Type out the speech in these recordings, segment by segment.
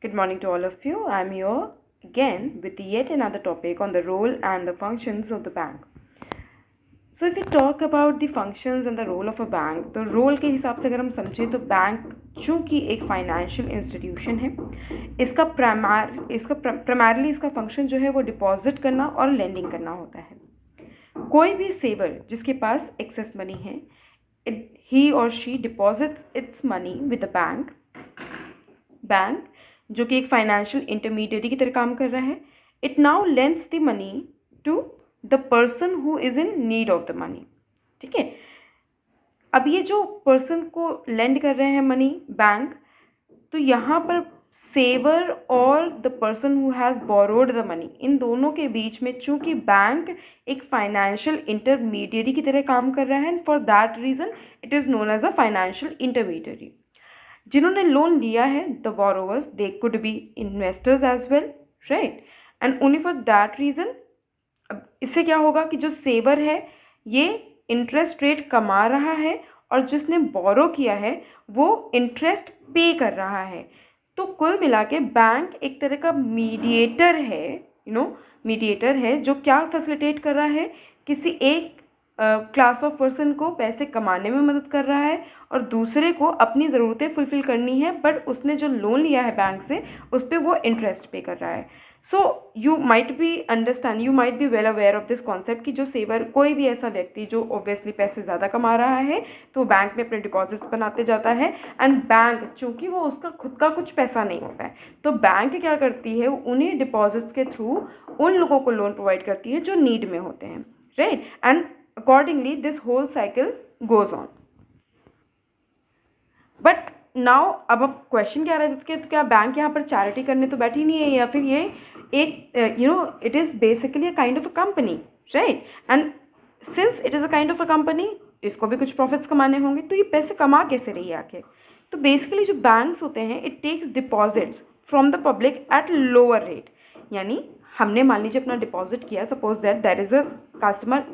Good morning to all of you. I'm here again with yet another topic on the role and the functions of the bank. So if we talk about the functions and the role of a bank, तो role के हिसाब से अगर हम समझें तो bank चूँकि एक फाइनेंशियल इंस्टीट्यूशन है, इसका प्राइमरली इसका फंक्शन जो है वो डिपॉजिट करना और लेंडिंग करना होता है। कोई भी सेवर जिसके पास एक्सेस मनी है, ही और she deposits it's money with the bank जो कि एक फाइनेंशियल इंटरमीडिएरी की तरह काम कर रहा है, it now lends the money to the person who is in need of the money. ठीक है, अब ये जो पर्सन को लेंड कर रहे हैं मनी बैंक, तो यहाँ पर सेवर और the person who has borrowed the money, इन दोनों के बीच में चूंकि बैंक एक फाइनेंशियल इंटरमीडिएरी की तरह काम कर रहा है, for that reason it is known as a financial intermediary. जिन्होंने लोन लिया है, the borrowers, they could be investors as well, right, and only for that reason अब इससे क्या होगा कि जो सेवर है ये इंटरेस्ट रेट कमा रहा है और जिसने बोरो किया है वो इंटरेस्ट पे कर रहा है। तो कुल मिला के बैंक एक तरह का मीडिएटर है, मीडिएटर है जो क्या फैसिलिटेट कर रहा है, किसी एक क्लास ऑफ पर्सन को पैसे कमाने में मदद कर रहा है और दूसरे को अपनी ज़रूरतें फुलफ़िल करनी है, बट उसने जो लोन लिया है बैंक से उस पर वो इंटरेस्ट पे कर रहा है। So you might be well aware of this concept कि जो सेवर, कोई भी ऐसा व्यक्ति जो ऑब्वियसली पैसे ज़्यादा कमा रहा है तो बैंक में अपने डिपॉजिट्स बनाते जाता है, एंड बैंक चूँकि वो उसका खुद का कुछ पैसा नहीं होता है तो बैंक क्या करती है, उन्हीं डिपॉजिट्स के थ्रू उन लोगों को लोन प्रोवाइड करती है जो नीड में होते हैं, right, and accordingly this whole cycle goes on. But now अब क्वेश्चन क्या रह जाता है, तो क्या बैंक यहाँ पर चैरिटी करने तो बैठी नहीं है, या फिर ये एक it is basically a kind of a company, right, and since it is a kind of a company, इसको भी कुछ प्रॉफिट्स कमाने होंगे, तो ये पैसे कमा कैसे रही है आखिर। तो बेसिकली जो बैंक्स होते हैं, it takes deposits from the public at lower rate. यानी हमने मान लीजिए अपना डिपॉजिट किया, suppose that there is a customer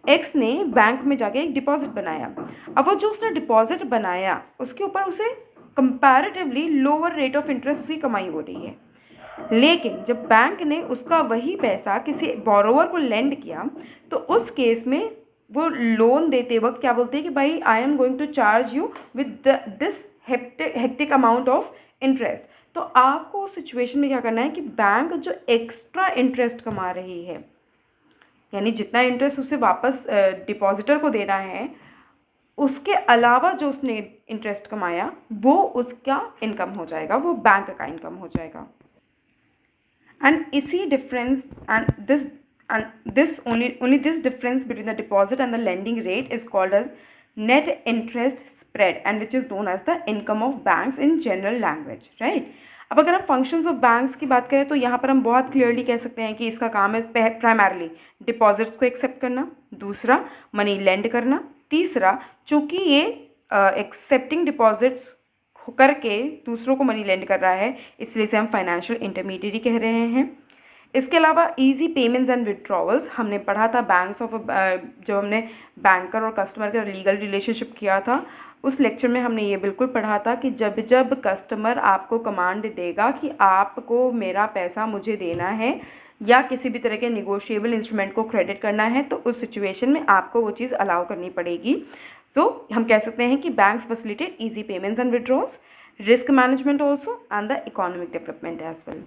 X ने बैंक में जाके एक डिपॉजिट बनाया। अब वो जो उसने डिपॉजिट बनाया उसके ऊपर उसे comparatively lower rate of interest की कमाई हो रही है, लेकिन जब बैंक ने उसका वही पैसा किसी बोरोवर को लेंड किया तो उस केस में वो लोन देते वक्त क्या बोलते हैं कि भाई I am going to charge you with this hectic amount of interest. तो आपको उस सिचुएशन में क्या करना है कि बैंक जो एक्स्ट्रा इंटरेस्ट कमा रही है, यानी जितना इंटरेस्ट उसे वापस डिपॉजिटर को देना है, उसके अलावा जो उसने इंटरेस्ट कमाया वो उसका इनकम हो जाएगा, वो बैंक का इनकम हो जाएगा। एंड इसी difference only this difference between the deposit and the lending rate is called as net interest spread, and which is known as the income of banks in general language, right. अब अगर हम functions of banks की बात करें तो यहाँ पर हम बहुत क्लियरली कह सकते हैं कि इसका काम है प्राइमरली डिपॉजिट्स को एक्सेप्ट करना, दूसरा मनी लेंड करना, तीसरा चूँकि ये एक्सेप्टिंग डिपॉजिट्स करके दूसरों को मनी लेंड कर रहा है इसलिए इसे हम फाइनेंशियल इंटरमीडिएरी कह रहे हैं। इसके अलावा इजी पेमेंट्स एंड विड्रॉवल्स हमने पढ़ा था, बैंक्स ऑफ जब हमने बैंकर और कस्टमर का लीगल रिलेशनशिप किया था उस लेक्चर में हमने ये बिल्कुल पढ़ा था कि जब जब कस्टमर आपको कमांड देगा कि आपको मेरा पैसा मुझे देना है या किसी भी तरह के निगोशिएबल इंस्ट्रूमेंट को क्रेडिट करना है, तो उस सिचुएशन में आपको वो चीज़ अलाउ करनी पड़ेगी। सो हम कह सकते हैं कि banks facilitate easy payments and withdrawals, risk management also, and the economic development as well.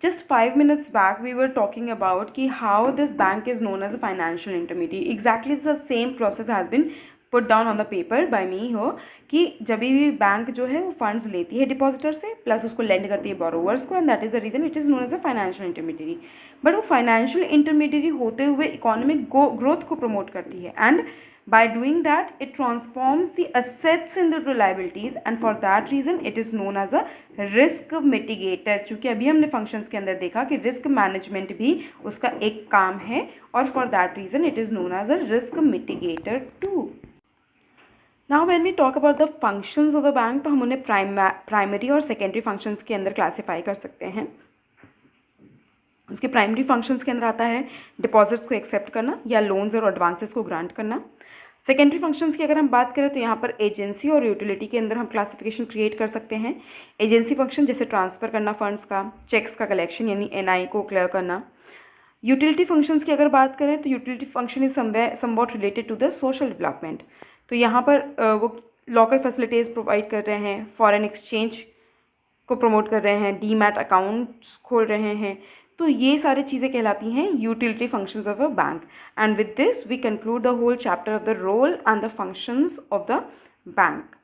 Just 5 minutes back we were talking about कि how this bank is known as a financial intermediary. Exactly the same process has been put down on the paper by me हो कि जब भी bank जो है वो funds लेती है डिपॉजिटर से प्लस उसको लेंड करती है बोरोवर्स को, and that is the reason it is known as a financial intermediary. But वो फाइनेंशियल इंटरमीडिएरी होते हुए इकोनॉमिक ग्रोथ को प्रमोट करती है, and by doing that it transforms the assets into liabilities, and for that reason it is known as a risk mitigator। चूँकि अभी हमने functions के अंदर देखा कि risk management भी उसका एक काम है, और for that reason it is known as a risk mitigator too। Now when we talk about the functions of the bank, तो हम उन्हें प्राइमरी और सेकेंडरी फंक्शंस के अंदर क्लासीफाई कर सकते हैं। उसके प्राइमरी फंक्शंस के अंदर आता है डिपॉजिट्स को एक्सेप्ट करना या लोन्स और एडवांसेस को ग्रांट करना। सेकेंडरी फंक्शंस की अगर हम बात करें तो यहाँ पर एजेंसी और यूटिलिटी के अंदर हम क्लासिफिकेशन क्रिएट कर सकते हैं। एजेंसी फंक्शन जैसे ट्रांसफ़र करना फंड्स का, चेक्स का कलेक्शन यानी एनआई को क्लियर करना। यूटिलिटी फंक्शंस की अगर बात करें तो utility function is somewhat related to the social development. तो यहाँ पर वो लॉकर फैसिलिटीज़ प्रोवाइड कर रहे हैं, फॉरेन एक्सचेंज को प्रमोट कर रहे हैं, डीमैट अकाउंट्स खोल रहे हैं। तो ये सारी चीज़ें कहलाती हैं utility functions of a bank. And with this we conclude the whole chapter of the role and the functions of the bank.